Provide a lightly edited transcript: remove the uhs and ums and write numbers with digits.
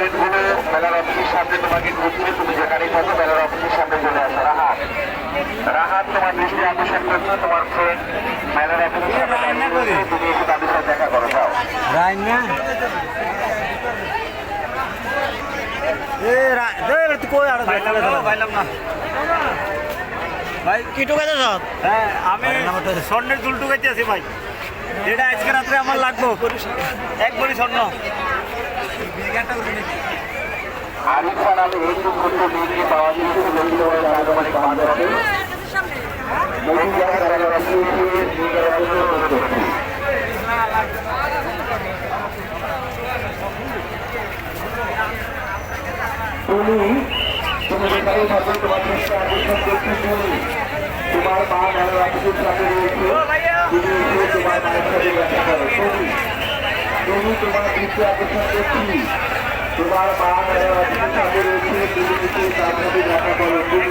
গেটগুলো মেলার অফিসের সামনে তোমাকে ঘুরছে, তুমি যেখানেই থাকো মেলার অফিসের সামনে চলে আসো। রাহাত, রাহাত তোমার দৃষ্টি আকর্ষণ করছো, তোমার ফ্রেন্ড মেলার অফিসের সামনে দাঁড়িয়ে রয়েছে, তুমি একটু তাদের সাথে দেখা করো, যাও। ভাই কি টুকাইতে সব? হ্যাঁ আমি স্বর্ণের চুল টুকাইতে আছি ভাই, যেটা আজকে রাত্রে আমার লাগবো এক ভরি স্বর্ণ। আরিফা নামে এই ছোট্ট মেয়েকে পাওয়া গিয়েছে ললিতগঞ্জ আনুমানিক 5 হবে। তুমি যেখানেই থাকবে তোমার দৃষ্টি আকর্ষণ করছি। তোমার মা মেলার অফিসের সাথে রয়েছে, তুমি এসে তোমার মায়ের সাথে দেখা করো। তুমি তোমার দৃষ্টি আকর্ষণ করছি, তোমার মা মেলার অফিসের সাথে রয়েছে, তুমি এসে তার সাথে দেখা করো। তুমি